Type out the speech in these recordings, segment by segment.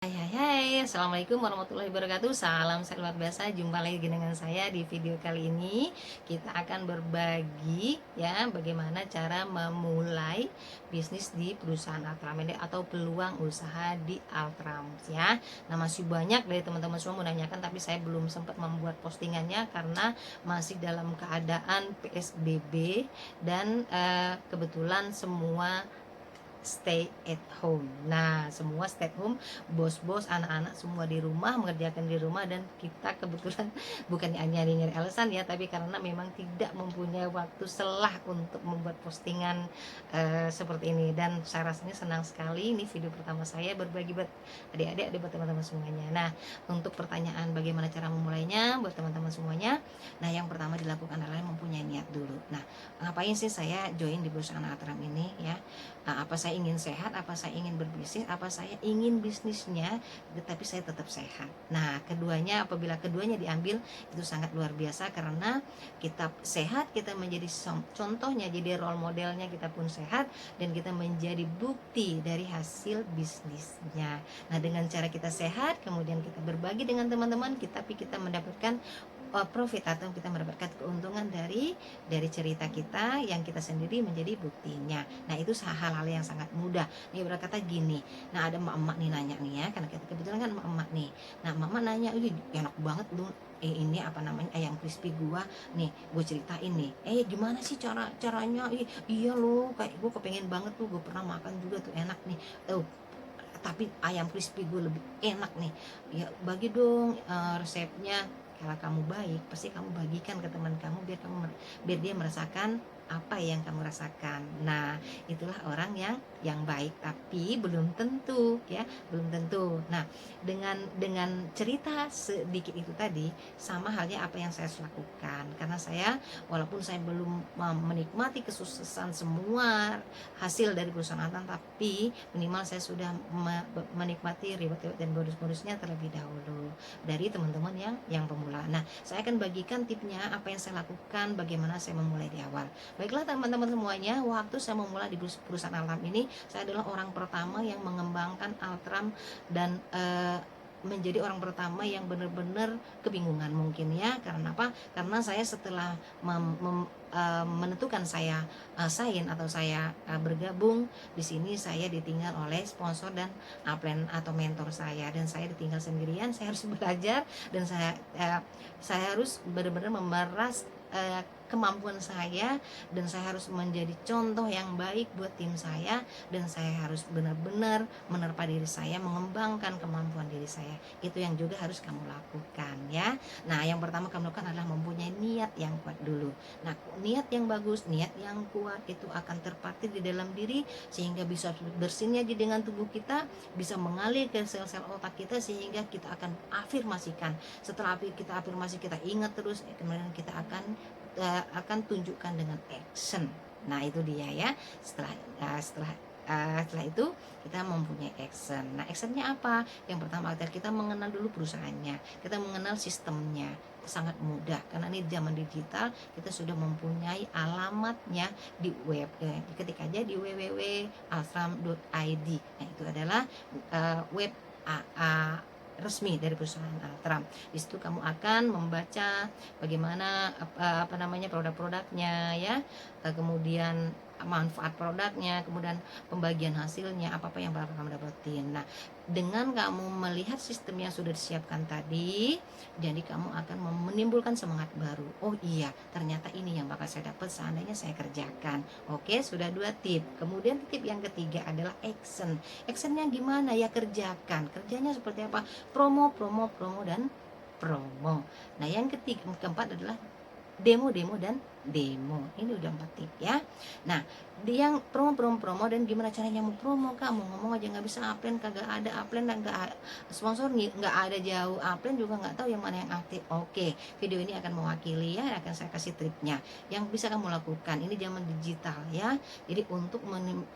Hai, Assalamualaikum warahmatullahi wabarakatuh. Salam sehat luar biasa. Jumpa lagi dengan saya di video kali ini. Kita akan berbagi ya bagaimana cara memulai bisnis di perusahaan Altram ini atau peluang usaha di Altram ya. Nah, masih banyak dari teman-teman semua menanyakan, tapi saya belum sempat membuat postingannya karena masih dalam keadaan PSBB dan kebetulan semua stay at home. Nah, semua stay at home, bos-bos, anak-anak semua di rumah, mengerjakan di rumah, dan kita kebetulan bukannya nyari-nyari alasan ya, tapi karena memang tidak mempunyai waktu selah untuk membuat postingan seperti ini. Dan saya rasanya senang sekali, ini video pertama saya berbagi buat adik-adik, buat teman-teman semuanya. Nah, untuk pertanyaan bagaimana cara memulainya buat teman-teman semuanya, nah yang pertama dilakukan adalah mempunyai niat dulu. Nah, ngapain sih saya join di perusahaan Altram ini ya? Apa saya ingin sehat, apa saya ingin berbisnis, apa saya ingin bisnisnya tetapi saya tetap sehat. Nah, keduanya, apabila keduanya diambil, itu sangat luar biasa karena kita sehat, kita menjadi contohnya, jadi role modelnya, kita pun sehat dan kita menjadi bukti dari hasil bisnisnya. Nah, dengan cara kita sehat, kemudian kita berbagi dengan teman-teman kita, tapi kita mendapatkan profit atau kita mendapatkan keuntungan dari cerita kita yang kita sendiri menjadi buktinya. Nah, itu hal-hal yang sangat mudah. Nih berkata gini, nah ada emak-emak nih nanya nih ya, karena kita kebetulan kan emak-emak nih. Nah, emak-emak nanya, "Ih, enak banget lu ini apa namanya ayam crispy gua nih, gue ceritain nih, gimana sih caranya? Iya lo, kayak gue kepengen banget tuh, gue pernah makan juga tuh, enak nih, tapi ayam crispy gue lebih enak nih, ya bagi dong resepnya." Kalau kamu baik, pasti kamu bagikan ke teman kamu biar dia merasakan apa yang kamu rasakan. Nah, itulah orang yang baik, tapi belum tentu ya, belum tentu. Nah, dengan cerita sedikit itu tadi, sama halnya apa yang saya lakukan. Karena saya, walaupun saya belum menikmati kesuksesan semua hasil dari perusahaan Atan, tapi minimal saya sudah menikmati reward dan bonus-bonusnya terlebih dahulu dari teman-teman yang pemula. Nah, saya akan bagikan tipnya apa yang saya lakukan, bagaimana saya memulai di awal. Baiklah teman-teman semuanya, waktu saya memulai di perusahaan Altram ini, saya adalah orang pertama yang mengembangkan Altram dan menjadi orang pertama yang benar-benar kebingungan mungkin ya. Karena apa? Karena saya setelah menentukan saya sign atau saya bergabung di sini, saya ditinggal oleh sponsor dan upline atau mentor saya, dan saya ditinggal sendirian. Saya harus belajar dan saya harus benar-benar memeras kemampuan saya, dan saya harus menjadi contoh yang baik buat tim saya, dan saya harus benar-benar menerpa diri saya, mengembangkan kemampuan diri saya. Itu yang juga harus kamu lakukan ya. Nah, yang pertama kamu lakukan adalah mempunyai niat yang kuat dulu. Nah, niat yang bagus, niat yang kuat itu akan terpatri di dalam diri sehingga bisa bersinergi dengan tubuh kita, bisa mengalir ke sel-sel otak kita sehingga kita akan afirmasikan. Setelah kita afirmasi, kita ingat terus, kemudian kita akan tunjukkan dengan action. Nah, itu dia ya. Setelah itu kita mempunyai action. Nah, actionnya apa? Yang pertama kita mengenal dulu perusahaannya, kita mengenal sistemnya. Sangat mudah karena ini zaman digital, kita sudah mempunyai alamatnya di web. Ketik aja di www.altram.id. Nah, itu adalah web resmi dari perusahaan Altram. Di situ kamu akan membaca bagaimana produk-produknya ya, kemudian manfaat produknya, kemudian pembagian hasilnya, apa-apa yang bakal kamu dapetin. Nah, dengan kamu melihat sistem yang sudah disiapkan tadi, jadi kamu akan menimbulkan semangat baru. Oh iya, ternyata ini yang bakal saya dapat seandainya saya kerjakan. Oke, sudah 2 tip. Kemudian tip yang ketiga adalah action. Actionnya gimana ya? Kerjakan. Kerjanya seperti apa? Promo, dan promo. Nah, yang keempat adalah demo dan demo. Ini udah 4 tip ya. Nah, yang promo dan gimana caranya mau promo? Kamu ngomong aja nggak bisa upline, kagak ada upline dan nggak sponsor, nggak ada jauh upline juga nggak tahu yang mana yang aktif. Oke, video ini akan mewakili ya, akan saya kasih triknya yang bisa kamu lakukan. Ini zaman digital ya. Jadi untuk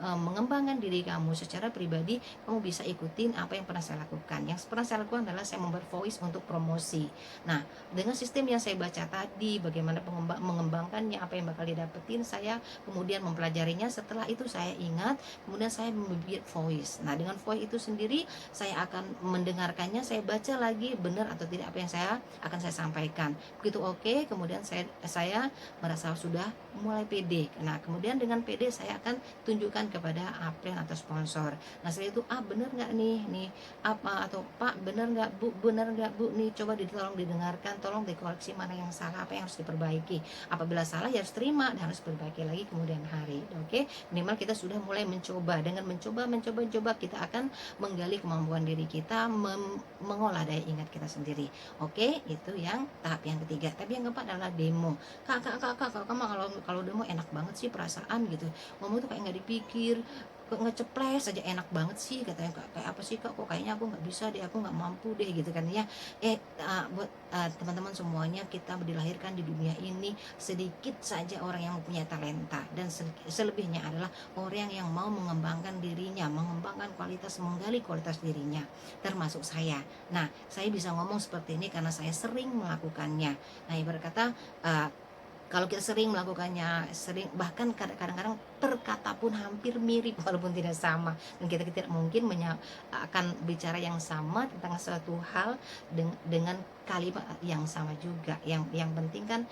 mengembangkan diri kamu secara pribadi, kamu bisa ikutin apa yang pernah saya lakukan. Yang pernah saya lakukan adalah saya membuat voice untuk promosi. Nah, dengan sistem yang saya baca tadi, bagaimana mengembangkan mengembangkannya, apa yang bakal didapetin, saya kemudian mempelajarinya. Setelah itu saya ingat, kemudian saya membuat voice. Nah, dengan voice itu sendiri saya akan mendengarkannya, saya baca lagi benar atau tidak apa yang saya sampaikan. Begitu oke, kemudian saya merasa sudah mulai pede. Nah, kemudian dengan pede saya akan tunjukkan kepada upline atau sponsor. Nah, setelah itu, bener nggak nih apa, atau Pak bener nggak Bu, bener nggak Bu, nih coba tolong didengarkan, tolong dikoreksi mana yang salah, apa yang harus diperbaiki. Apabila salah ya harus terima dan harus perbaiki lagi kemudian hari. Oke, minimal kita sudah mulai mencoba. Dengan mencoba kita akan menggali kemampuan diri kita, mengolah daya ingat kita sendiri. Oke, itu yang tahap yang ketiga. Tapi yang keempat adalah demo. Kak mah kalau demo enak banget sih perasaan gitu. Ngomong tuh kayak nggak dipikir, ngeceples aja enak banget sih katanya. Kayak apa sih Kak, kok kayaknya aku nggak bisa deh, aku nggak mampu deh gitu kan ya. Buat teman-teman semuanya, kita dilahirkan di dunia ini sedikit saja orang yang mempunyai talenta, dan selebihnya adalah orang yang mau mengembangkan dirinya, mengembangkan kualitas, menggali kualitas dirinya, termasuk saya. Nah, saya bisa ngomong seperti ini karena saya sering melakukannya. Nah, ibarat kata, kalau kita sering melakukannya, sering, bahkan kadang-kadang perkata pun hampir mirip walaupun tidak sama, dan kita tidak mungkin akan bicara yang sama tentang suatu hal dengan kalimat yang sama juga. Yang penting kan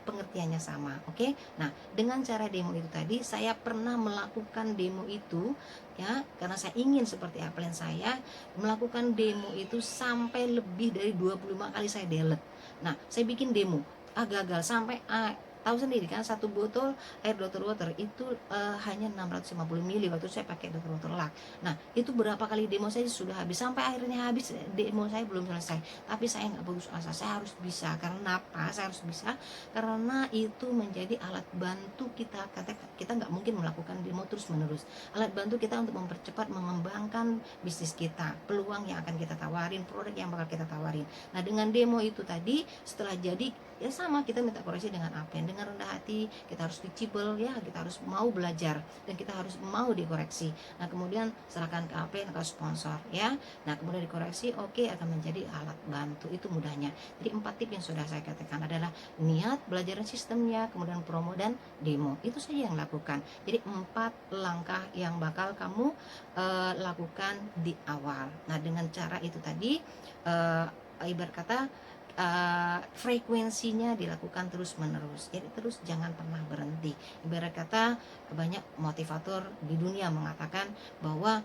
pengertiannya sama. Oke. Nah, dengan cara demo itu tadi, saya pernah melakukan demo itu ya, karena saya ingin seperti upline saya, melakukan demo itu sampai lebih dari 25 kali saya delete. Nah, saya bikin demo, gagal sampai tahu sendiri kan, satu botol air Dr. Water itu hanya 650 ml waktu saya pakai Dr. Water Luck. Nah, itu berapa kali demo saya sudah habis, sampai akhirnya habis demo saya belum selesai. Tapi saya nggak putus asa, saya harus bisa. Karena apa saya harus bisa? Karena itu menjadi alat bantu kita. Kita nggak mungkin melakukan demo terus menerus. Alat bantu kita untuk mempercepat, mengembangkan bisnis kita, peluang yang akan kita tawarin, produk yang bakal kita tawarin. Nah, dengan demo itu tadi, setelah jadi ya sama, kita minta koreksi dengan apa, dengan rendah hati. Kita harus teachable ya, kita harus mau belajar, dan kita harus mau dikoreksi. Nah, kemudian serahkan ke apa, ke sponsor ya. Nah, kemudian dikoreksi, oke, akan menjadi alat bantu. Itu mudahnya. Jadi 4 tip yang sudah saya katakan adalah niat, belajar sistemnya, kemudian promo, dan demo. Itu saja yang lakukan. Jadi 4 langkah yang bakal kamu lakukan di awal. Nah, dengan cara itu tadi, ibarat kata, frekuensinya dilakukan terus menerus, jadi terus jangan pernah berhenti. Ibarat kata, banyak motivator di dunia mengatakan bahwa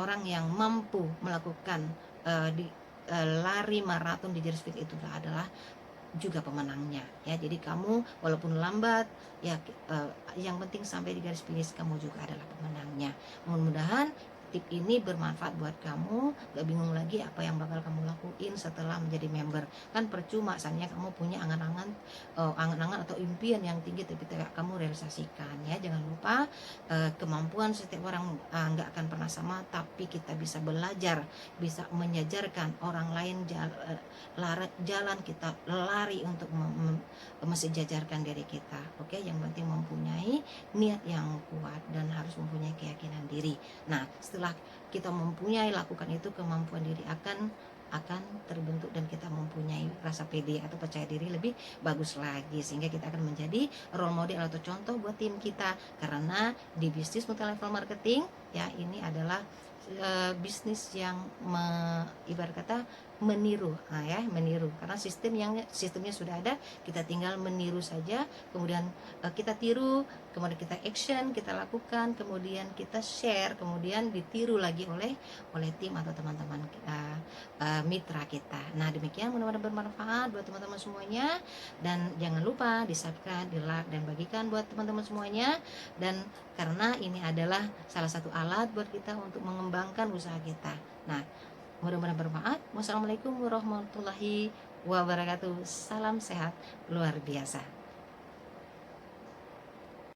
orang yang mampu melakukan lari maraton di garis finish itu adalah juga pemenangnya ya. Jadi kamu walaupun lambat ya, yang penting sampai di garis finish, kamu juga adalah pemenangnya. Mudah-mudahan tip ini bermanfaat buat kamu, gak bingung lagi apa yang bakal kamu lakuin setelah menjadi member. Kan percuma misalnya kamu punya angan-angan atau impian yang tinggi tapi tidak kamu realisasikan ya. Jangan lupa, kemampuan setiap orang nggak akan pernah sama, tapi kita bisa belajar, bisa menyejarkan orang lain jalan kita lari untuk mensejajarkan diri kita. Oke, yang penting mempunyai niat yang kuat dan harus mempunyai keyakinan diri. Nah, setelah kita mempunyai lakukan itu, kemampuan diri akan terbentuk, dan kita mempunyai rasa pede atau percaya diri lebih bagus lagi, sehingga kita akan menjadi role model atau contoh buat tim kita. Karena di bisnis multi level marketing ya, ini adalah bisnis yang ibarat kata meniru, meniru, karena sistemnya sudah ada, kita tinggal meniru saja. Kemudian kita tiru, kemudian kita action, kita lakukan, kemudian kita share, kemudian ditiru lagi oleh tim atau teman-teman mitra kita. Nah, demikian, mudah-mudahan bermanfaat buat teman-teman semuanya, dan jangan lupa di subscribe, di like, dan bagikan buat teman-teman semuanya. Dan karena ini adalah salah satu alat buat kita untuk mengembangkan usaha kita. Nah, mudah-mudahan bermanfaat. Wassalamualaikum warahmatullahi wabarakatuh. Salam sehat luar biasa.